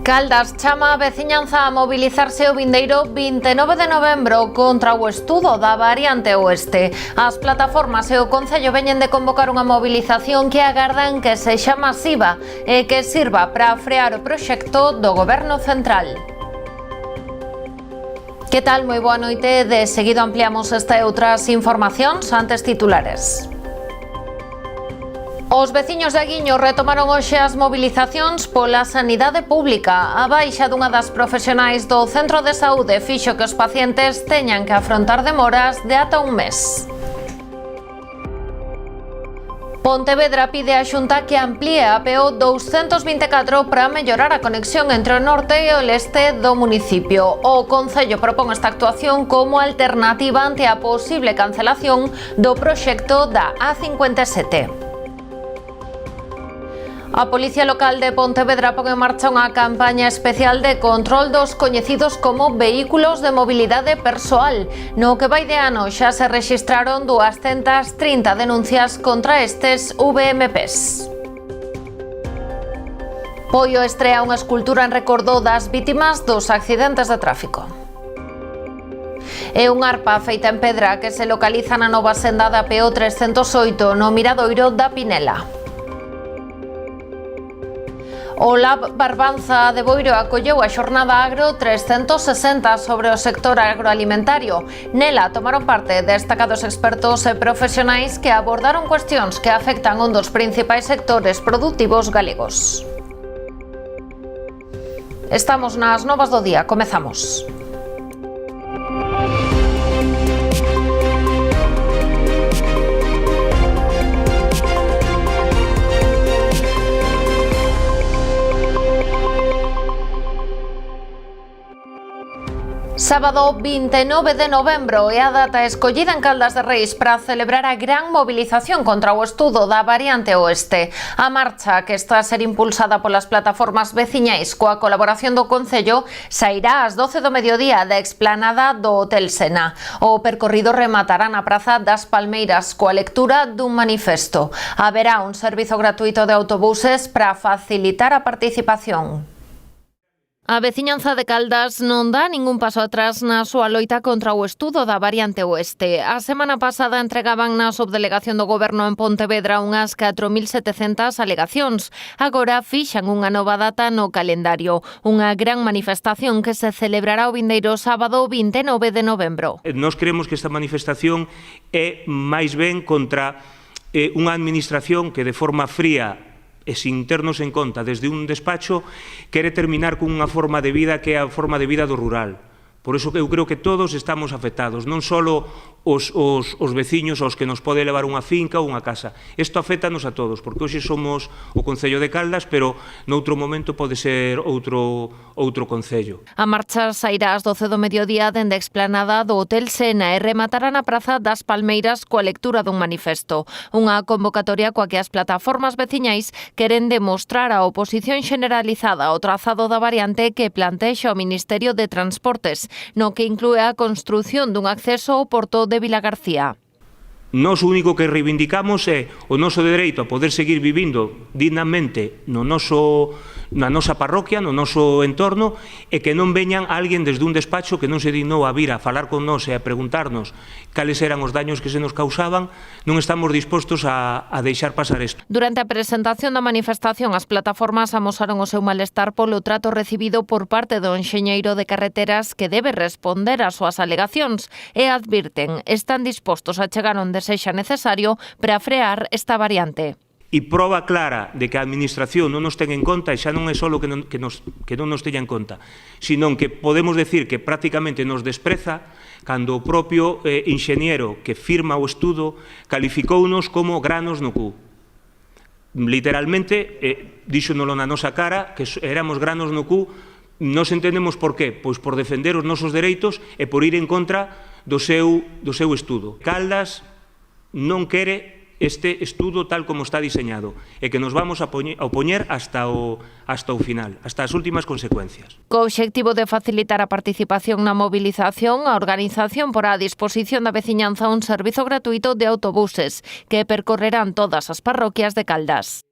Caldas chama a veciñanza a mobilizarse o vindeiro 29 de novembro contra o estudo da variante oeste. As plataformas e o Concello veñen de convocar unha mobilización que agardan que sexa masiva e que sirva para frear o proxecto do Goberno Central. Que tal? Moi boa noite. De seguido ampliamos esta e outras informacións, antes titulares. Os veciños de Aguiño retomaron hoxe as mobilizacións pola sanidade pública. A baixa dunha das profesionais do centro de saúde fixo que os pacientes teñan que afrontar demoras de ata un mes. Pontevedra pide á Xunta que amplíe a PO 224 para mellorar a conexión entre o norte e o leste do municipio. O Concello propón esta actuación como alternativa ante a posible cancelación do proxecto da A57. A Policía Local de Pontevedra pon en marcha unha campaña especial de control dos coñecidos como vehículos de mobilidade persoal. No que vai de ano xa se rexistraron 230 denuncias contra estes VMPs. Poio estrea unha escultura en recordo das vítimas dos accidentes de tráfico. É unha arpa feita en pedra que se localiza na nova senda da PO 308 no Miradoiro da Pinela. O Lab Barbanza de Boiro acolleu a xornada Agro 360 sobre o sector agroalimentario. Nela tomaron parte destacados expertos e profesionais que abordaron cuestións que afectan un dos principais sectores produtivos galegos. Estamos nas novas do día, comezamos. Sábado 29 de novembro é a data escollida en Caldas de Reis para celebrar a gran movilización contra o estudo da variante oeste. A marcha, que está a ser impulsada polas plataformas veciñais coa colaboración do Concello, sairá ás 12 do mediodía da explanada do Hotel Sena. O percorrido rematará na Praza das Palmeiras coa lectura dun manifesto. Haberá un servizo gratuito de autobuses para facilitar a participación. A veciñanza de Caldas non dá ningún paso atrás na súa loita contra o estudo da variante oeste. A semana pasada entregaban na subdelegación do Goberno en Pontevedra unhas 4.700 alegacións. Agora fixan unha nova data no calendario, unha gran manifestación que se celebrará o vindeiro sábado 29 de novembro. Nós creemos que esta manifestación é máis ben contra unha administración que de forma fría e sin ternos en conta desde un despacho quere terminar con unha forma de vida que é a forma de vida do rural. Por iso eu creo que todos estamos afectados, non só os veciños aos que nos pode levar unha finca ou unha casa. Isto afétanos a todos, porque hoxe somos o Concello de Caldas, pero noutro momento pode ser outro concello. A marcha sairá ás 12 do mediodía dende a explanada do Hotel Sena e rematará na Praza das Palmeiras coa lectura dun manifesto. Unha convocatoria coa que as plataformas veciñais queren demostrar a oposición generalizada ao trazado da variante que plantexa o Ministerio de Transportes, no que inclúe a construción dun acceso ao porto de Vilagarcía. Nós o único que reivindicamos é o noso dereito a poder seguir vivindo dignamente na nosa parroquia, no noso entorno, e que non veñan alguén desde un despacho que non se dignou a vir a falar con nós e a preguntarnos cales eran os daños que se nos causaban. Non estamos dispostos a deixar pasar isto. Durante a presentación da manifestación, as plataformas amosaron o seu malestar polo trato recibido por parte do enxeñeiro de carreteras que debe responder ás súas alegacións e advirten están dispostos a chegar onde sexa necesario para frear esta variante. E proba clara de que a Administración non nos ten en conta, e xa non é só que non nos teña en conta, sino que podemos decir que prácticamente nos despreza cando o propio enxeñero que firma o estudo calificounos como granos no cu. Literalmente, díxonolo na nosa cara, que éramos granos no cu. Nos entendemos por qué? Pois por defender os nosos dereitos e por ir en contra do seu estudo. Caldas non quere este estudo tal como está diseñado e que nos vamos a opoñer hasta o final, hasta as últimas consecuencias. Co obxectivo de facilitar a participación na movilización, a organización porá a disposición da veciñanza un servizo gratuito de autobuses que percorrerán todas as parroquias de Caldas.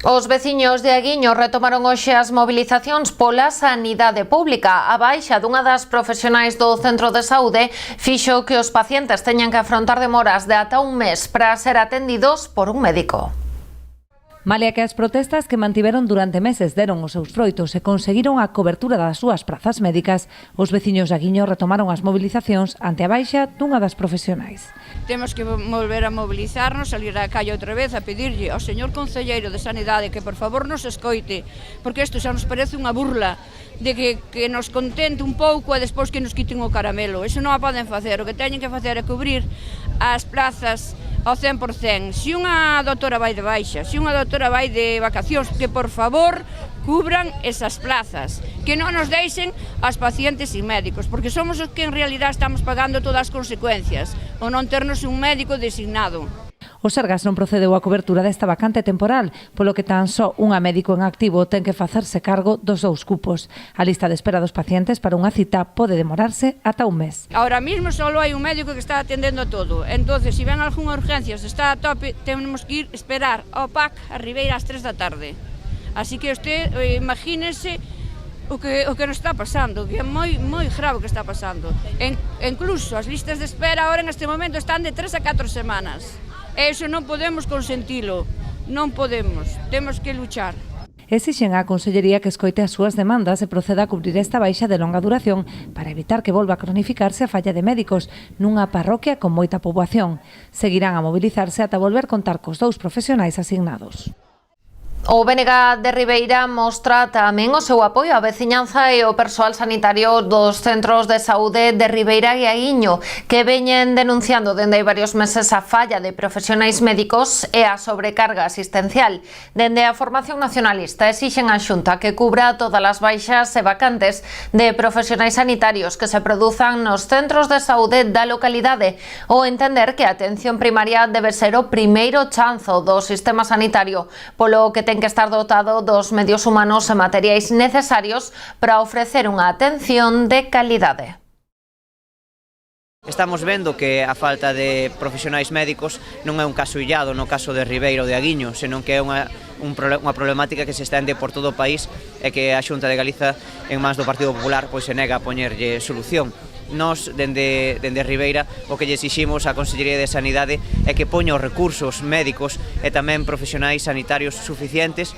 Os veciños de Aguiño retomaron hoxe as mobilizacións pola sanidade pública. A baixa dunha das profesionais do centro de saúde fixo que os pacientes teñan que afrontar demoras de ata un mes para ser atendidos por un médico. Malia que as protestas que mantiveron durante meses deron os seus froitos e conseguiron a cobertura das súas prazas médicas, os veciños de Aguiño retomaron as mobilizacións ante a baixa dunha das profesionais. Temos que volver a mobilizarnos, salir á calle outra vez a pedirlle ao señor Concelleiro de Sanidade que por favor nos escoite, porque isto xa nos parece unha burla de que nos contente un pouco e despois que nos quiten o caramelo. Iso non a poden facer, o que teñen que facer é cubrir as plazas ao 100%. Se unha doutora vai de baixa, se unha doutora vai de vacacións, que por favor cubran esas plazas, que non nos deixen as pacientes e médicos, porque somos os que en realidad estamos pagando todas as consecuencias, o non ternos un médico designado. O Sergas non procedeu á cobertura desta vacante temporal, polo que tan só unha médico en activo ten que facerse cargo dos 2 cupos. A lista de espera dos pacientes para unha cita pode demorarse ata un mes. Ahora mismo só hai un médico que está atendendo todo, entonces se ven algunha urgencia, se está a tope, temos que ir esperar ao PAC a Ribeira ás 3 da tarde. Así que usted imagínese o que nos está pasando, que é moi grave o que está pasando. Incluso as listas de espera ahora en este momento están de 3 a 4 semanas. Eso non podemos consentilo, non podemos, temos que luchar. Exixen á Consellería que escoite as súas demandas e proceda a cubrir esta baixa de longa duración para evitar que volva a cronificarse a falla de médicos nunha parroquia con moita poboación. Seguirán a mobilizarse ata volver contar cos 2 profesionais asignados. O BNG de Ribeira mostra tamén o seu apoio á veciñanza e ao persoal sanitario dos centros de saúde de Ribeira e Aguiño, que veñen denunciando dende hai varios meses a falla de profesionais médicos e a sobrecarga asistencial. Dende a Formación Nacionalista exixen á Xunta que cubra todas as baixas e vacantes de profesionais sanitarios que se produzan nos centros de saúde da localidade, ou entender que a atención primaria debe ser o primeiro chanzo do sistema sanitario, polo que ten que estar dotado dos medios humanos e materiais necesarios para ofrecer unha atención de calidade. Estamos vendo que a falta de profesionais médicos non é un caso illado no caso de Ribeira ou de Aguiño, senón que é unha problemática que se estende por todo o país e que a Xunta de Galiza, en mans do Partido Popular, pois se nega a poñerlle solución. Nós, dende Ribeira, o que lle exiximos á Consellería de Sanidade é que poña os recursos médicos e tamén profesionais sanitarios suficientes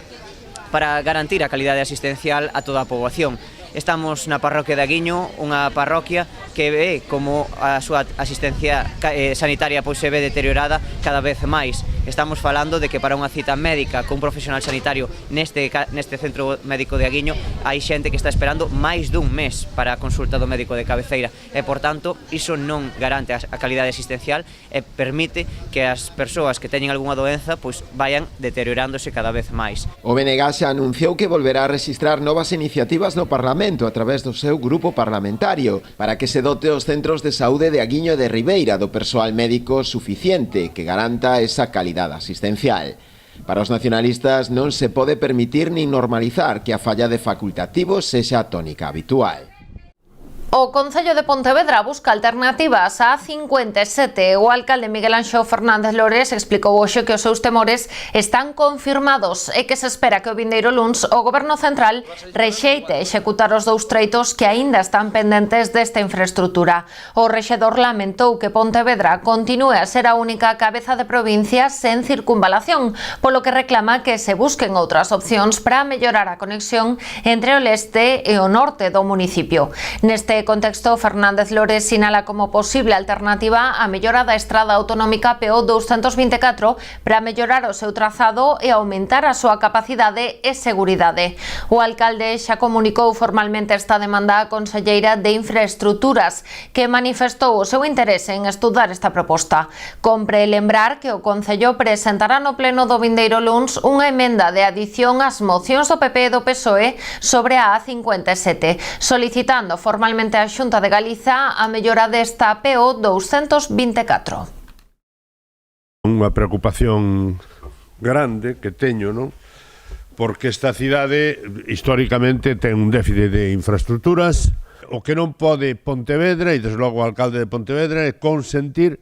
para garantir a calidade asistencial a toda a poboación. Estamos na parroquia de Aguiño, unha parroquia que ve como a súa asistencia sanitaria pois se ve deteriorada cada vez máis. Estamos falando de que para unha cita médica con un profesional sanitario neste centro médico de Aguiño hai xente que está esperando máis dun mes para a consulta do médico de cabeceira e, por tanto, iso non garante a calidade asistencial e permite que as persoas que teñen algunha doenza pois vayan deteriorándose cada vez máis. O BNG xa anunciou que volverá a registrar novas iniciativas no Parlamento a través do seu grupo parlamentario para que se dote os centros de saúde de Aguiño e de Ribeira do persoal médico suficiente que garanta esa calidade asistencial. Para os nacionalistas non se pode permitir nin normalizar que a falla de facultativos sexa a tónica habitual. O Concello de Pontevedra busca alternativas á 57. O alcalde Miguel Anxo Fernández Lores explicou hoxe que os seus temores están confirmados e que se espera que o vindeiro luns o Goberno Central rexeite executar os 2 treitos que aínda están pendentes desta infraestructura. O rexedor lamentou que Pontevedra continúe a ser a única cabeza de provincia sen circunvalación, polo que reclama que se busquen outras opcións para mellorar a conexión entre o leste e o norte do municipio. Neste contexto, Fernández Lores sinala como posible alternativa a mellora da estrada autonómica PO 224 para mellorar o seu trazado e aumentar a súa capacidade e seguridade. O alcalde xa comunicou formalmente esta demanda á conselleira de Infraestructuras, que manifestou o seu interese en estudar esta proposta. Compre lembrar que o Concello presentará no pleno do vindeiro luns unha emenda de adición ás mocións do PP e do PSOE sobre a A57, solicitando formalmente a Xunta de Galiza a mellora desta PO 224. Unha preocupación grande que teño, non? Porque esta cidade históricamente ten un déficit de infraestructuras. O que non pode Pontevedra, e desde logo o alcalde de Pontevedra, é consentir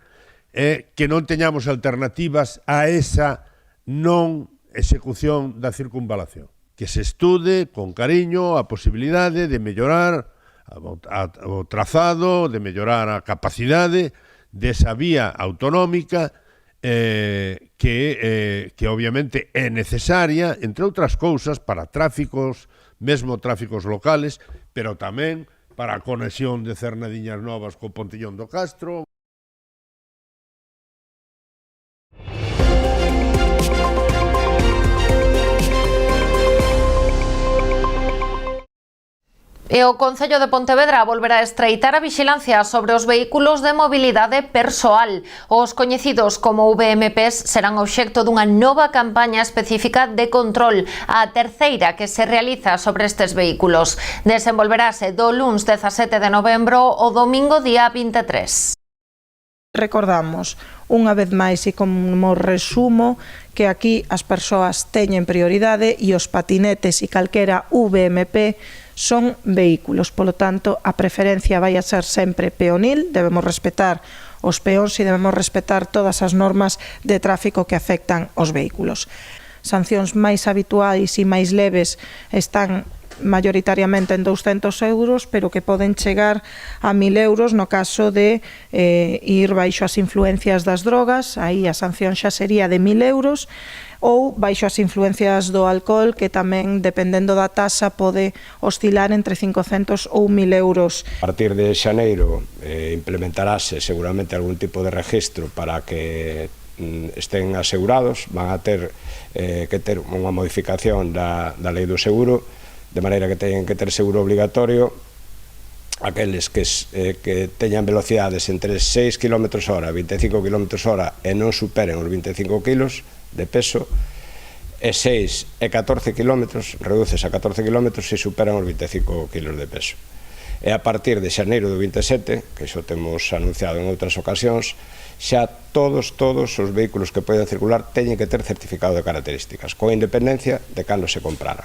que non teñamos alternativas a esa non execución da circunvalación. Que se estude con cariño a posibilidade de mellorar o trazado, de mellorar a capacidade desa vía autonómica que obviamente é necesaria, entre outras cousas, para tráficos, mesmo tráficos locales, pero tamén para a conexión de Cernadiñas Novas co Pontillón do Castro. E o Concello de Pontevedra volverá a estreitar a vixilancia sobre os vehículos de mobilidade persoal. Os coñecidos como VMPs serán obxecto dunha nova campaña específica de control, a terceira que se realiza sobre estes vehículos. Desenvolverase do luns 17 de novembro ao domingo día 23. Recordamos, unha vez máis e como resumo, que aquí as persoas teñen prioridade e os patinetes e calquera VMP son vehículos. Polo tanto, a preferencia vai a ser sempre peonil, debemos respetar os peóns e debemos respetar todas as normas de tráfico que afectan os vehículos. Sancións máis habituais e máis leves están mayoritariamente en 200 euros, pero que poden chegar a 1000 euros no caso de ir baixo as influencias das drogas, aí a sanción xa sería de 1000 euros, ou baixo as influencias do alcohol, que tamén, dependendo da tasa, pode oscilar entre 500 ou 1000 euros. A partir de xaneiro implementarase seguramente algún tipo de registro para que estén asegurados, van a ter que ter unha modificación da lei do seguro, de maneira que teñen que ter seguro obligatorio aqueles que teñan velocidades entre 6 km hora e 25 km hora e non superen os 25 kilos de peso, e 6 e 14 km, reduces a 14 km se superan os 25 kilos de peso. E a partir de xaneiro do 27, que iso temos anunciado en outras ocasións, xa todos os vehículos que poden circular teñen que ter certificado de características, con independencia de cando se comprara.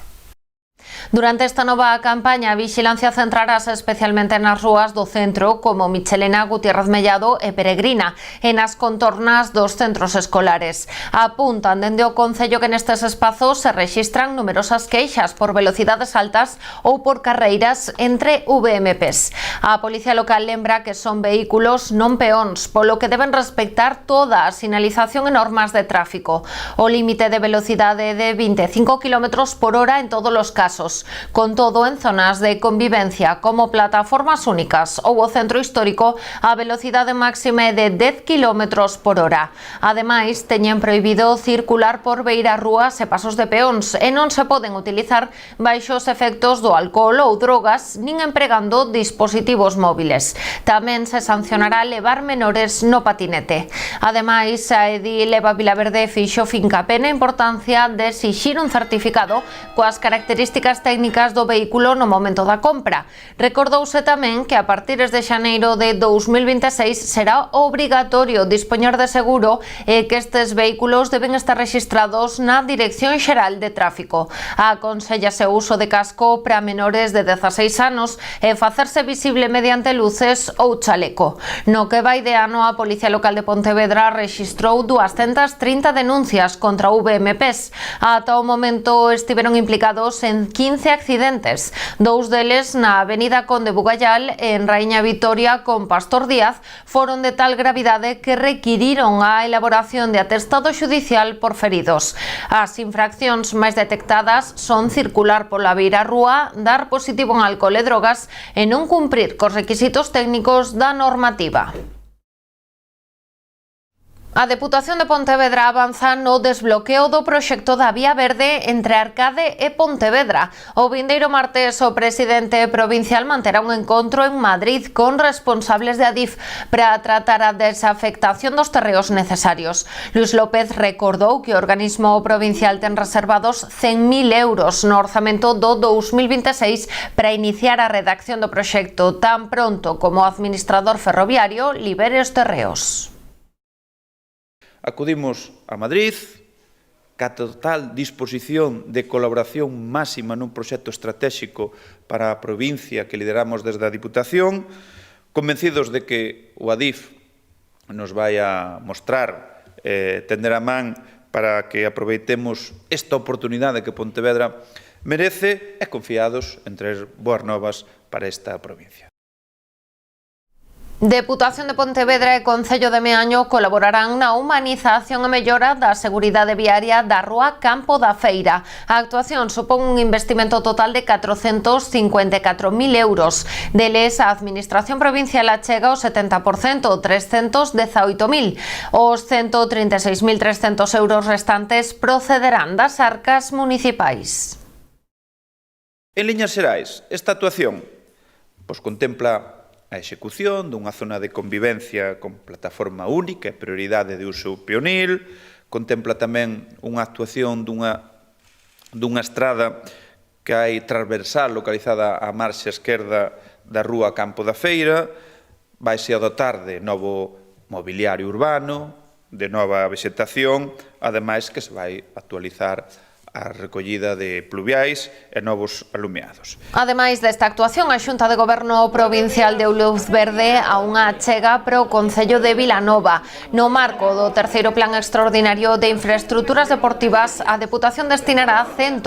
Durante esta nova campaña, a vixilancia centrarase especialmente nas rúas do centro, como Michelena, Gutiérrez Mellado e Peregrina, e nas contornas dos centros escolares. Apuntan dende o Concello que nestes espazos se rexistran numerosas queixas por velocidades altas ou por carreiras entre VMPs. A Policía Local lembra que son vehículos non peóns, polo que deben respectar toda a sinalización e normas de tráfico. O límite de velocidade de 25 km por hora en todos os casos. Con todo, en zonas de convivencia como plataformas únicas ou o centro histórico, a velocidade máxima é de 10 km por hora. Ademais, teñen prohibido circular por beirarrúas e pasos de peóns e non se poden utilizar baixo os efectos do alcohol ou drogas, nin empregando dispositivos móviles. Tamén se sancionará levar menores no patinete. Ademais, a Edil Eva Vilaverde fixo fincapé na importancia de exixir un certificado coas características técnicas do vehículo no momento da compra. Recordouse tamén que a partir de xaneiro de 2026 será obrigatorio dispoñer de seguro e que estes vehículos deben estar rexistrados na Dirección Xeral de Tráfico. Aconsellase o uso de casco para menores de 16 anos e facerse visible mediante luces ou chaleco. No que vai de ano, a Policía Local de Pontevedra rexistrou 230 denuncias contra VMPs. Ata o momento estiveron implicados en 15 accidentes, dous deles na Avenida Conde Bugallal e en Raíña Vitoria con Pastor Díaz foron de tal gravidade que requiriron a elaboración de atestado xudicial por feridos. As infraccións máis detectadas son circular pola beirarrúa, dar positivo en alcohol e drogas e non cumprir cos requisitos técnicos da normativa. A Deputación de Pontevedra avanza no desbloqueo do proxecto da Vía Verde entre Arcade e Pontevedra. O vindeiro martes, o presidente provincial manterá un encontro en Madrid con responsables de Adif para tratar a desafectación dos terreos necesarios. Luis López recordou que o organismo provincial ten reservados 100.000 euros no orzamento do 2026 para iniciar a redacción do proxecto tan pronto como o administrador ferroviario libere os terreos. Acudimos a Madrid, ca total disposición de colaboración máxima nun proxecto estratégico para a provincia que lideramos desde a Diputación, convencidos de que o Adif nos vai a mostrar, tender a man para que aproveitemos esta oportunidade que Pontevedra merece e confiados en traer boas novas para esta provincia. Deputación de Pontevedra e Concello de Meaño colaborarán na humanización e mellora da seguridade viaria da rúa Campo da Feira. A actuación supón un investimento total de 454.000 euros. Deles, a Administración Provincial achega o 70%, 318.000. Os 136.300 euros restantes procederán das arcas municipais. En liñas xerais, esta actuación contempla a execución dunha zona de convivencia con plataforma única e prioridade de uso peonil, contempla tamén unha actuación dunha estrada que hai transversal localizada á marxa esquerda da rúa Campo da Feira, vaise a dotar de novo mobiliario urbano, de nova vegetación, ademais que se vai actualizar a recollida de pluviais e novos alumeados. Ademais desta actuación, a Xunta de Goberno Provincial deu luz verde a unha achega para o Concello de Vilanova. No marco do terceiro Plan Extraordinario de Infraestructuras Deportivas, a Deputación destinará 140.000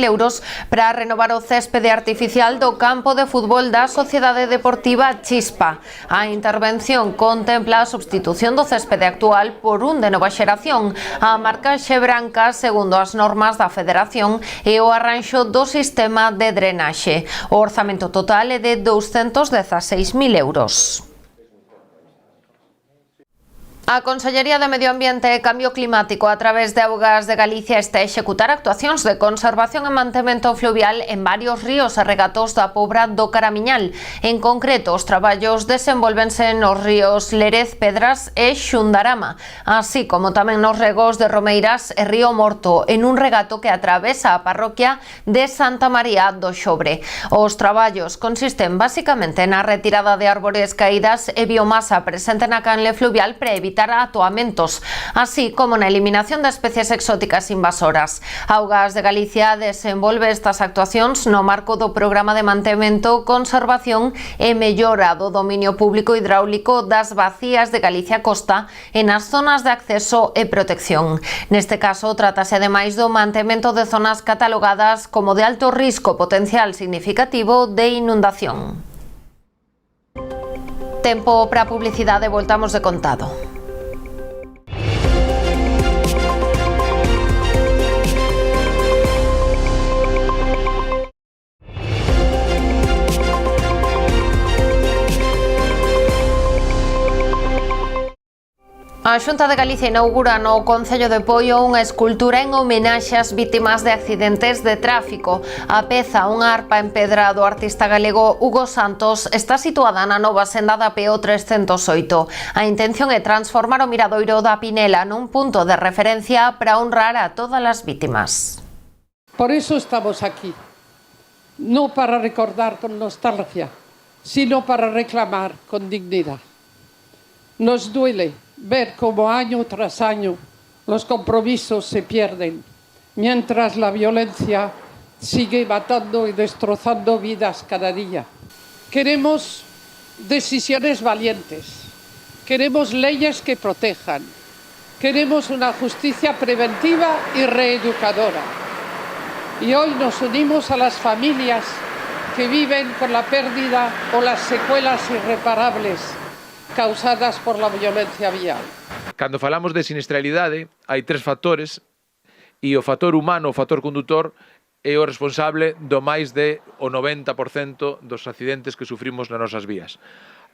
euros para renovar o céspede artificial do campo de fútbol da Sociedade Deportiva Chispa. A intervención contempla a substitución do céspede actual por un de nova xeración, a marcaxe branca segundo as normas da Federación e o arranxo do sistema de drenaxe. O orzamento total é de 216.000 euros. A Consellería de Medio Ambiente e Cambio Climático, a través de Augas de Galicia, está a executar actuacións de conservación e mantemento fluvial en varios ríos e regatos da Pobra do Caramiñal. En concreto, os traballos desenvolvense nos ríos Lérez, Pedras e Xundarama, así como tamén nos regos de Romeiras e Río Morto, en un regato que atravesa a parroquia de Santa María do Xobre. Os traballos consisten basicamente na retirada de árbores caídas e biomasa presente na canle fluvial para evitar atoamentos, así como na eliminación de especies exóticas invasoras. Augas de Galicia desenvolve estas actuacións no marco do Programa de Mantemento, Conservación e Mellora do Dominio Público Hidráulico das Bacías de Galicia Costa e nas zonas de acceso e protección. Neste caso, trátase ademais do mantemento de zonas catalogadas como de alto risco potencial significativo de inundación. Tempo para publicidade, voltamos de contado. A Xunta de Galicia inaugura no Concello de Poio unha escultura en homenaxe ás vítimas de accidentes de tráfico. A peza, unha arpa en pedra do artista galego Hugo Santos, está situada na nova senda da PO 308. A intención é transformar o miradoiro da Pinela nun punto de referencia para honrar a todas as vítimas. Por eso estamos aquí, no para recordar con nostalgia, sino para reclamar con dignidad. Nos duele ver cómo año tras año los compromisos se pierden, mientras la violencia sigue matando y destrozando vidas cada día. Queremos decisiones valientes, queremos leyes que protejan, queremos una justicia preventiva y reeducadora. Y hoy nos unimos a las familias que viven con la pérdida o las secuelas irreparables causadas por la violencia vial. Cando falamos de siniestralidade, hai tres factores e o factor humano, o factor condutor, é o responsable do máis de o 90% dos accidentes que sufrimos nas nosas vías.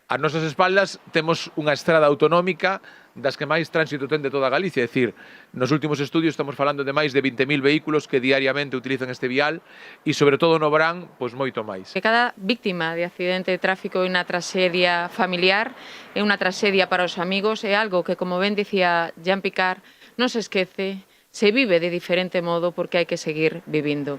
As nosas espaldas temos unha estrada autonómica das que máis tránsito ten de toda Galicia, é dicir, nos últimos estudios estamos falando de máis de 20.000 vehículos que diariamente utilizan este vial e, sobre todo no verán, pois moito máis. Cada víctima de accidente de tráfico é unha traxedia familiar, é unha traxedia para os amigos, é algo que, como ben dicía Jean Picard, non se esquece, se vive de diferente modo porque hai que seguir vivindo.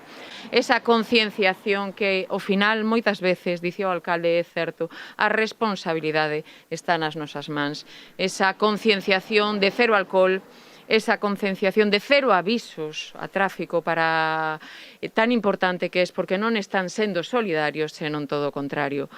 Esa concienciación que, ao final, moitas veces, dicía o alcalde, é certo, a responsabilidade está nas nosas mans. Esa concienciación de cero alcohol, esa concienciación de cero avisos a tráfico para tan importante que é porque non están sendo solidarios, senón todo o contrario.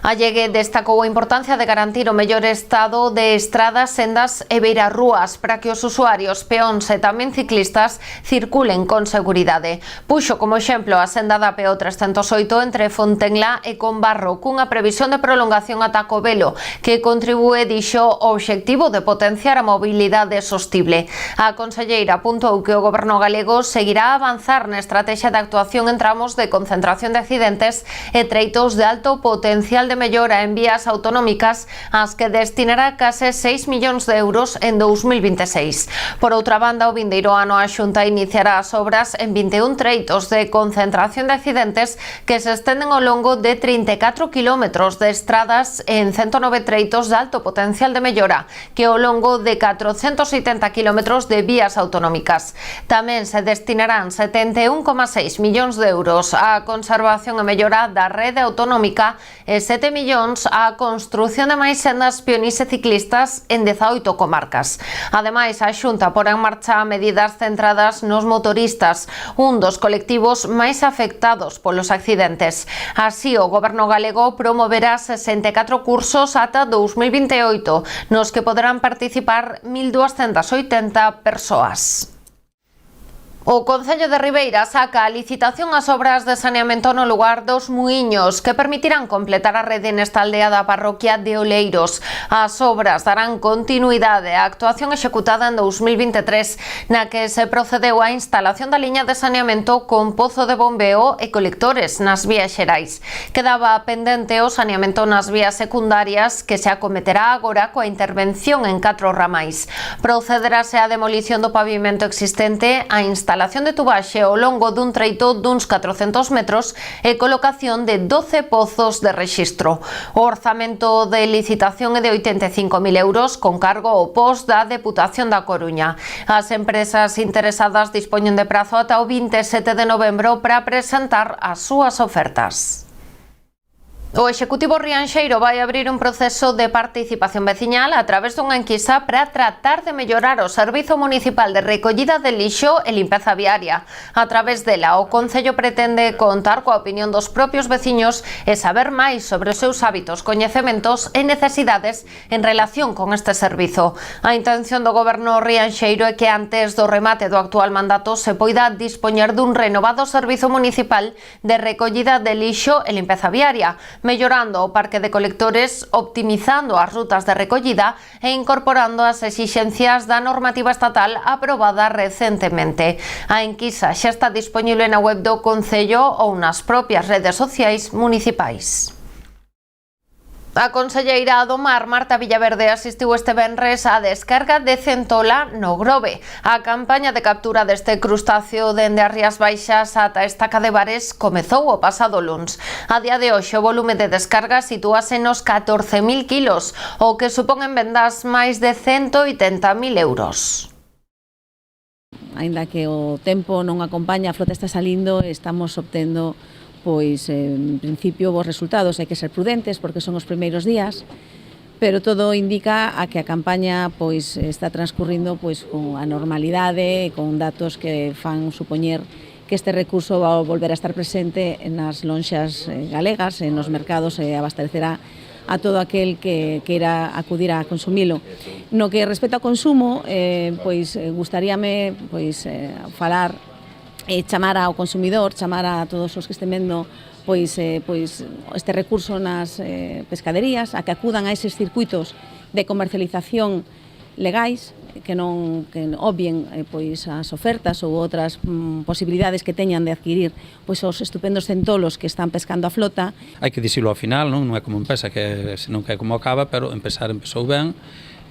Allegue destacou a importancia de garantir o mellor estado de estradas, sendas e beirarrúas para que os usuarios, peóns e tamén ciclistas circulen con seguridade. Puxo como exemplo a senda da PO 308 entre Fontenla e Combarro, cunha previsión de prolongación ata Covelo, que contribúe, dixo, ao obxectivo de potenciar a mobilidade sostible. A conselleira apuntou que o Goberno galego seguirá a avanzar na estrategia de actuación en tramos de concentración de accidentes e treitos de alto potencial de mellora en vías autonómicas, ás que destinará case 6 millóns de euros en 2026. Por outra banda, o vindeiro ano a Xunta iniciará as obras en 21 treitos de concentración de accidentes que se estenden ao longo de 34 kilómetros de estradas en 109 treitos de alto potencial de mellora, que ao longo de 470 kilómetros de vías autonómicas. Tamén se destinarán 71,6 millóns de euros á conservación e mellora da rede autonómica e 7 millóns á construción de máis sendas peonís e ciclistas en 18 comarcas. Ademais, a Xunta porá en marcha medidas centradas nos motoristas, un dos colectivos máis afectados polos accidentes. Así, o Goberno galego promoverá 64 cursos ata 2028, nos que poderán participar 1.280 persoas. O Concello de Ribeira saca a licitación ás obras de saneamento no lugar dos Muiños, que permitirán completar a rede nesta aldea da parroquia de Oleiros. As obras darán continuidade á actuación executada en 2023, na que se procedeu á instalación da liña de saneamento con pozo de bombeo e colectores nas vías xerais. Quedaba pendente o saneamento nas vías secundarias, que se acometerá agora coa intervención en 4 ramais. Procederase á demolición do pavimento existente, a instalación de tubaxe ao longo dun treito duns 400 metros e colocación de 12 pozos de rexistro. O orzamento de licitación é de 85.000 euros con cargo ao POS da Deputación da Coruña. As empresas interesadas dispoñen de prazo ata o 27 de novembro para presentar as súas ofertas. O Executivo rianxeiro vai abrir un proceso de participación veciñal a través dunha enquisa para tratar de mellorar o Servizo Municipal de Recollida de Lixo e Limpeza Viaria. A través dela, o Concello pretende contar coa opinión dos propios veciños e saber máis sobre os seus hábitos, coñecementos e necesidades en relación con este servizo. A intención do Goberno rianxeiro é que antes do remate do actual mandato se poida dispoñer dun renovado Servizo Municipal de Recollida de Lixo e Limpeza Viaria, mellorando o parque de colectores, optimizando as rutas de recollida e incorporando as exixencias da normativa estatal aprobada recentemente. A enquisa xa está dispoñible na web do Concello ou nas propias redes sociais municipais. A conselleira do Mar, Marta Villaverde, asistiu este venres á descarga de centola no Grove. A campaña de captura deste crustáceo dende as Rías Baixas ata a estaca de Bares comezou o pasado luns. A día de hoxe o volume de descarga sitúase nos 14.000 kilos, o que supón en vendas máis de 180.000 euros. Aínda que o tempo non acompaña, a flota está salindo, estamos obtendo pois en principio bons resultados. Hai que ser prudentes porque son os primeiros días, pero todo indica a que a campaña pois está transcurrindo pois con a normalidade e con datos que fan supoñer que este recurso va a volver a estar presente nas lonxas galegas, nos mercados e abastecerá a todo aquel que queira acudir a consumilo. No que respecta ao consumo, pois gustaríame pois falar chamar ao consumidor, chamar a todos os que estén vendo pois este recurso nas pescaderías, a que acudan a eses circuitos de comercialización legais, que non obvien pois as ofertas ou outras posibilidades que teñan de adquirir pois os estupendos centolos que están pescando a flota. Hai que dicilo ao final, non é como empeza, que non é como acaba, pero empezou ben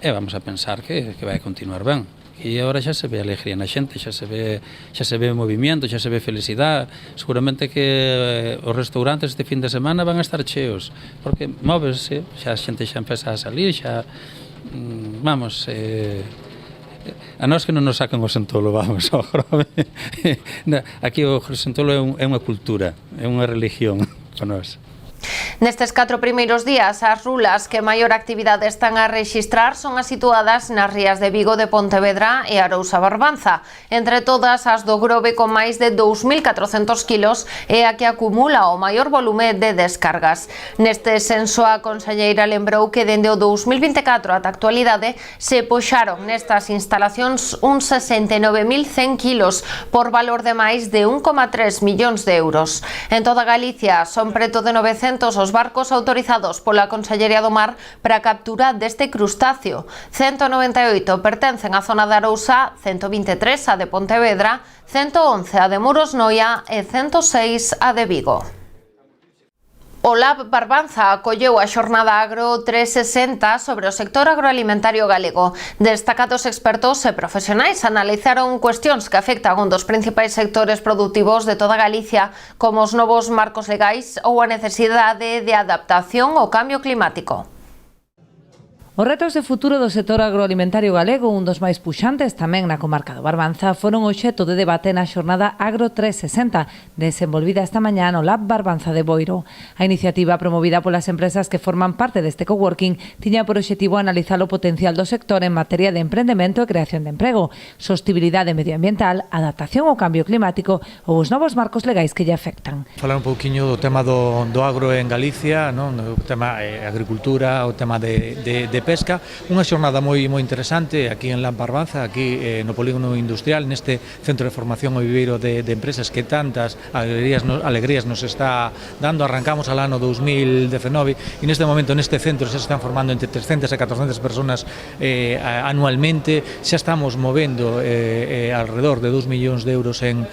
e vamos a pensar que vai continuar ben. E agora xa se ve alegría na xente, xa se ve movimento, xa se ve felicidade. Seguramente que os restaurantes este fin de semana van a estar cheos, porque móvese, xa a xente xa empeza a salir, xa vamos, a nós que non nos sacan o sentolo, vamos, aquí o sentolo é unha cultura, é unha religión para nós. Nestes 4 primeiros días, as rulas que maior actividade están a rexistrar son as situadas nas rías de Vigo, de Pontevedra e Arousa Barbanza. Entre todas, as do Grove con máis de 2.400 kilos é a que acumula o maior volume de descargas. Neste censo, a conselleira lembrou que dende o 2024 ata a actualidade se puxaron nestas instalacións uns 69.100 kilos por valor de máis de 1,3 millóns de euros. En toda Galicia son preto de 900 os barcos autorizados pola Consellería do Mar para a captura deste crustáceo. 198 pertencen á zona de Arousa, 123 a de Pontevedra, 111 a de Muros Noia e 106 a de Vigo. O Lab Barbanza acolleu a xornada Agro 360 sobre o sector agroalimentario galego. Destacados expertos e profesionais analizaron cuestións que afectan un dos principais sectores productivos de toda Galicia, como os novos marcos legais ou a necesidade de adaptación ao cambio climático. Os retos de futuro do sector agroalimentario galego, un dos máis puxantes tamén na comarca do Barbanza, foron obxecto de debate na xornada Agro 360, desenvolvida esta mañá no Lab Barbanza de Boiro. A iniciativa, promovida polas empresas que forman parte deste coworking, tiña por obxectivo analizar o potencial do sector en materia de emprendemento e creación de emprego, sostibilidade medioambiental, adaptación ao cambio climático ou os novos marcos legais que lle afectan. Falar un pouquiño do tema do agro en Galicia, non? O tema agricultura, o tema de pesca, unha xornada moi interesante aquí en Lab Barbanza, aquí no polígono industrial, neste centro de formación o viveiro de empresas que tantas alegrías nos está dando. Arrancamos al ano 2019 e neste momento neste centro se están formando entre 300 e 400 personas anualmente. Xa estamos movendo alrededor de 2 millóns de euros en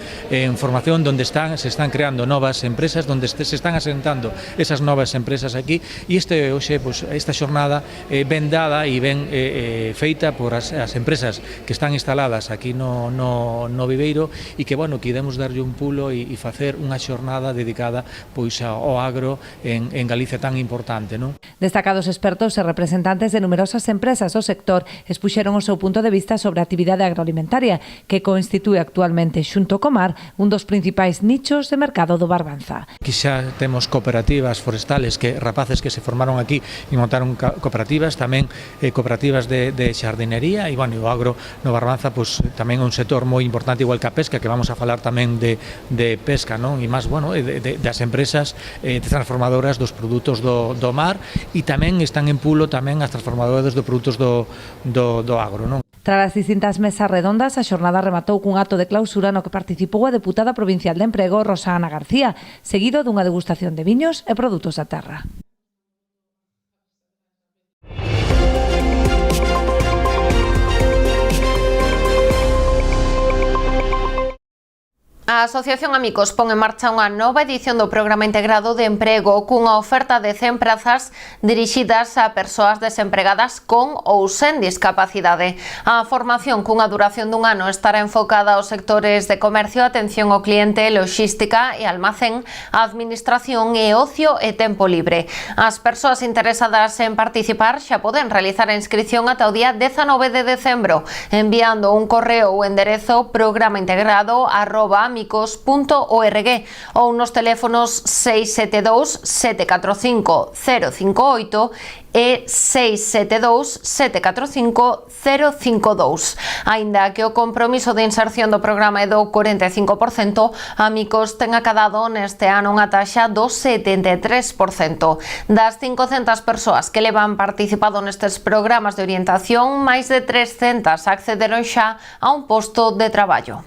formación, donde se están creando novas empresas, donde se están asentando esas novas empresas aquí, e esta xornada ben dada e ben feita por as empresas que están instaladas aquí no viveiro e que, bueno, que idemos darlle un pulo e facer unha xornada dedicada pois ao agro en Galicia tan importante, non? Destacados expertos e representantes de numerosas empresas do sector expuxeron o seu punto de vista sobre a actividade agroalimentaria, que constitúe actualmente, xunto co mar, un dos principais nichos de mercado do Barbanza. Aquí xa temos cooperativas forestales, rapaces que se formaron aquí e montaron cooperativas, tamén cooperativas de xardinería, e, bueno, o agro no Barbanza pois tamén é un sector moi importante, igual que a pesca, que vamos a falar tamén de pesca, non? E máis, bueno, das empresas transformadoras dos produtos do mar, e tamén están en pulo tamén as transformadoras dos produtos do agro, non? Tras as distintas mesas redondas, a xornada rematou cun acto de clausura no que participou a deputada provincial de Emprego, Rosa Ana García, seguido dunha degustación de viños e produtos da terra. A Asociación Amigos pon en marcha unha nova edición do Programa Integrado de Emprego cunha oferta de 100 prazas dirixidas a persoas desempregadas con ou sen discapacidade. A formación cunha duración dun ano estará enfocada aos sectores de comercio, atención ao cliente, logística e almacén, administración e ocio e tempo libre. As persoas interesadas en participar xa poden realizar a inscripción ata o día 19 de decembro enviando un correo ou enderezo programaintegrado@amigos.org ou nos teléfonos 672 745 058 e 672 745 052. Aínda que o compromiso de inserción do programa é do 45%, Amigos ten acadado neste ano unha taxa do 73%. Das 500 persoas que levan participado nestes programas de orientación, máis de 300 accederon xa a un posto de traballo.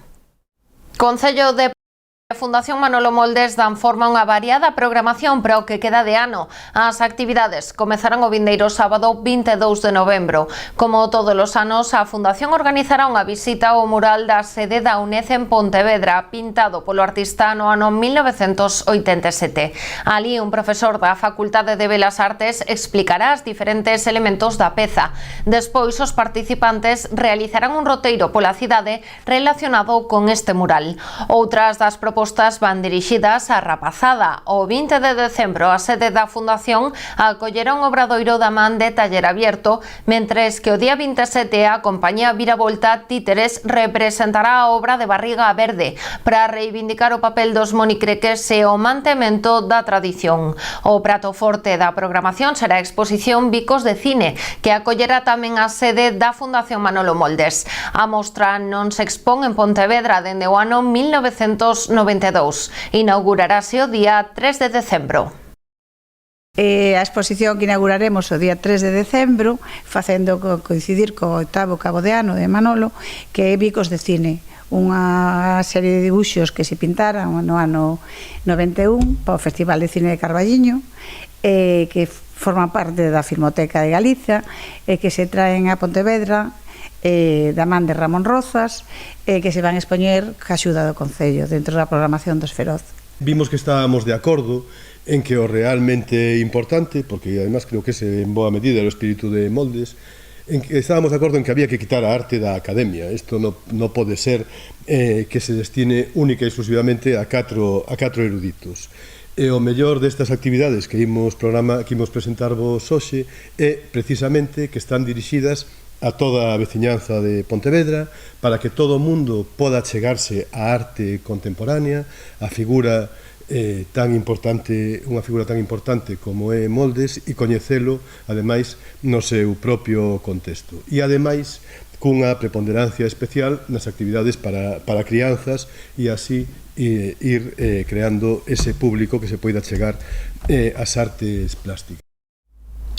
Concello de Fundación Manolo Moldes dan forma a unha variada programación para o que queda de ano. As actividades comezarán o vindeiro sábado 22 de novembro. Como todos os anos, a Fundación organizará unha visita ao mural da sede da UNED en Pontevedra, pintado polo artista no ano 1987. Ali, un profesor da Facultade de Belas Artes explicará os diferentes elementos da peza. Despois, os participantes realizarán un roteiro pola cidade relacionado con este mural. Outras das propostas apostas van dirixidas á rapazada. O 20 de decembro, a sede da Fundación acollera un obradoiro da man de taller abierto, mentres que o día 27 a compañía Viravolta Títeres representará a obra de Barriga Verde para reivindicar o papel dos monicreques e o mantemento da tradición. O prato forte da programación será a exposición Bicos de Cine, que acollera tamén a sede da Fundación Manolo Moldes. A mostra non se expón en Pontevedra dende o ano 1992. Inaugurarase o día 3 de decembro. A exposición que inauguraremos o día 3 de decembro, facendo coincidir co 8º cabo de ano de Manolo, que é Bicos de Cine, unha serie de dibuixos que se pintaran no ano 91 para o Festival de Cine de Carballiño, que forma parte da Filmoteca de Galicia, que se traen a Pontevedra da man de Ramón Rozas, que se van expoñer ca axuda do Concello dentro da programación dos Feroz. Vimos que estábamos de acordo en que o realmente importante, porque además creo que ese en boa medida o espírito de Moldes, en que estábamos de acordo en que había que quitar a arte da academia. Isto non pode ser que se destine única e exclusivamente a catro eruditos. E o mellor destas actividades que imos presentarvos hoxe é precisamente que están dirixidas a toda a veciñanza de Pontevedra para que todo o mundo poda chegarse á arte contemporánea, a figura tan importante, unha figura tan importante como é Moldes, e coñecelo, ademais, no seu propio contexto. E, ademais, cunha preponderancia especial nas actividades para crianzas e así ir creando ese público que se poida chegar ás artes plásticas.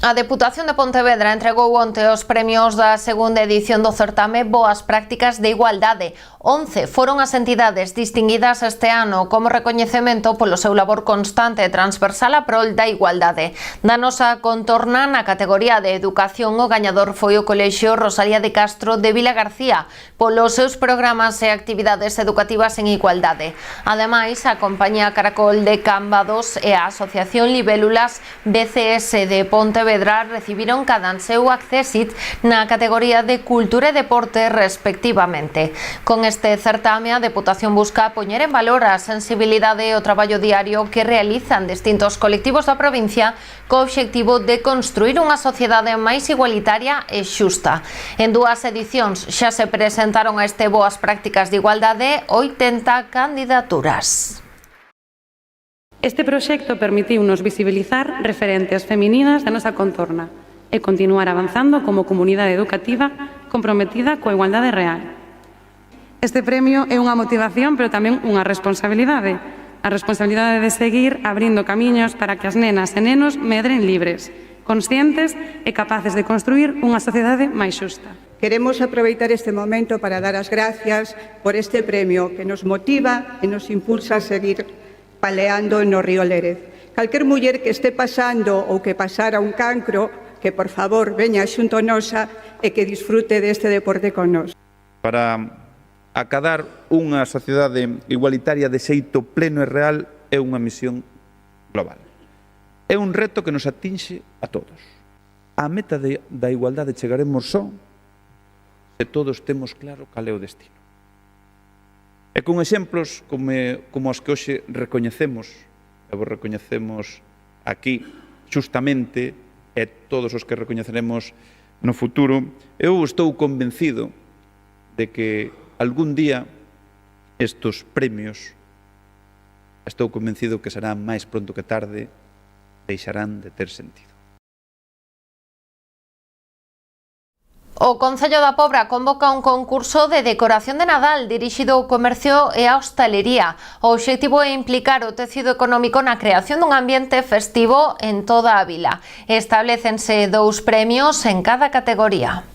A Deputación de Pontevedra entregou onte os premios da segunda edición do certame Boas Prácticas de Igualdade. 11 foron as entidades distinguidas este ano como recoñecemento polo seu labor constante e transversal a prol da igualdade. Da nosa contorna na categoría de Educación, o gañador foi o Colexio Rosalía de Castro de Vila García polos seus programas e actividades educativas en igualdade. Ademais, a compañía Caracol de Cambados e a Asociación Libélulas BCS de Pontevedra recibiron cada seu accésit na categoría de Cultura e Deporte respectivamente. Con este certame, a Deputación busca poñer en valor a sensibilidade e o traballo diario que realizan distintos colectivos da provincia co obxectivo de construir unha sociedade máis igualitaria e xusta. En 2 edicións xa se presentaron a este Boas Prácticas de Igualdade 80 candidaturas. Este proxecto permitiunos visibilizar referentes femininas da nosa contorna e continuar avanzando como comunidade educativa comprometida coa igualdade real. Este premio é unha motivación, pero tamén unha responsabilidade. A responsabilidade de seguir abrindo camiños para que as nenas e nenos medren libres, conscientes e capaces de construir unha sociedade máis xusta. Queremos aproveitar este momento para dar as gracias por este premio que nos motiva e nos impulsa a seguir paleando no río Lérez. Calquer muller que este pasando ou que pasara un cancro, que por favor veña xunto nosa e que disfrute deste deporte con nós. Para acadar unha sociedade igualitaria de xeito pleno e real é unha misión global. É un reto que nos atinxe a todos. A meta da igualdade chegaremos só se todos temos claro cal é o destino. E con exemplos como os que hoxe recoñecemos, e vos recoñecemos aquí xustamente, e todos os que recoñeceremos no futuro, eu estou convencido de que algún día estes premios, estou convencido que será máis pronto que tarde, deixarán de ter sentido. O Concello da Pobra convoca un concurso de decoración de Nadal dirixido ao comercio e á hostalería. O obxectivo é implicar o tecido económico na creación dun ambiente festivo en toda a vila. Establécense 2 premios en cada categoría.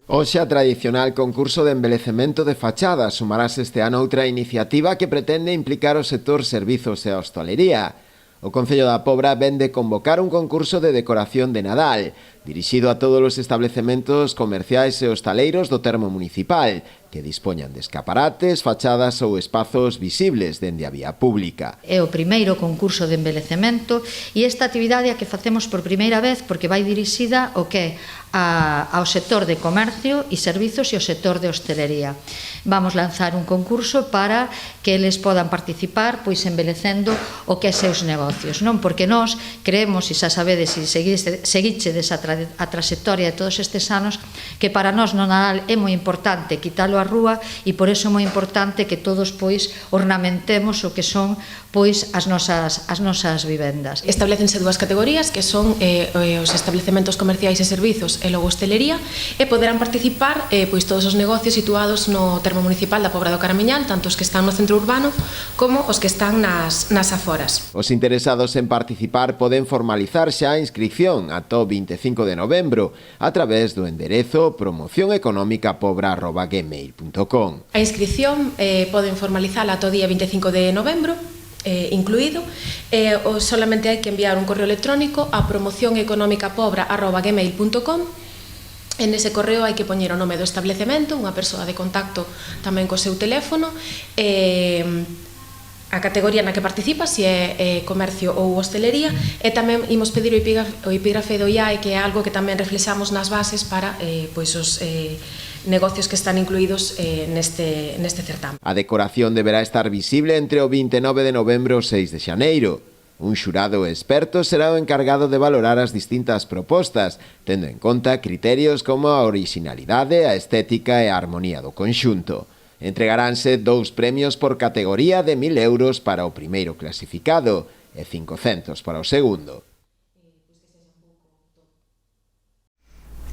Hoxe a tradicional concurso de embelecemento de fachadas sumarás este ano outra iniciativa que pretende implicar o sector servizos e a hostalería. O Concello da Pobra vén de convocar un concurso de decoración de Nadal. dirixido a todos os establecementos comerciais e hostaleiros do termo municipal, que dispoñan de escaparates, fachadas ou espazos visibles dende a vía pública. É o primeiro concurso de envellecemento e esta actividade a que facemos por primeira vez porque vai dirixida ao que ao sector de comercio e servizos e ao sector de hostelería. Vamos lanzar un concurso para que eles podan participar pois envellecendo o que é seus negocios, non? Porque nós creemos, e xa sabedes, se seguichedes a traxectoria de todos estes anos, que para nós no Nadal é moi importante quitalo á rúa e por iso é moi importante que todos pois ornamentemos o que son pois as nosas vivendas. Establecense dúas categorías que son os establecementos comerciais e servizos e logo hostelería e poderán participar pois todos os negocios situados no termo municipal da Pobra do Caramiñal, tanto os que están no centro urbano como os que están nas aforas. Os interesados en participar poden formalizar xa a inscripción ata o 25 de novembro a través do enderezo promocioneconomicapobra@gmail.com. A inscripción poden formalizala ata o día 25 de novembro incluído, solamente hai que enviar un correo electrónico a promocioneconomicapobra@gmail.com. En ese correo hai que poñer o nome do establecemento, unha persoa de contacto tamén co seu teléfono, a categoría na que participa, se é comercio ou hostelería, e tamén imos pedir o epígrafe do IAE, que é algo que tamén reflexamos nas bases para pois os negocios que están incluídos neste certame. A decoración deberá estar visible entre o 29 de novembro e o 6 de xaneiro. Un xurado experto será o encargado de valorar as distintas propostas, tendo en conta criterios como a orixinalidade, a estética e a armonía do conxunto. Entregaránse 2 premios por categoría de 1.000 euros para o primeiro clasificado e 500 para o segundo.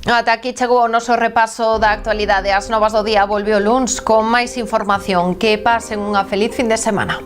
Ata aquí chegou o noso repaso da actualidade. As novas do día volve o luns con máis información. Que pasen unha feliz fin de semana.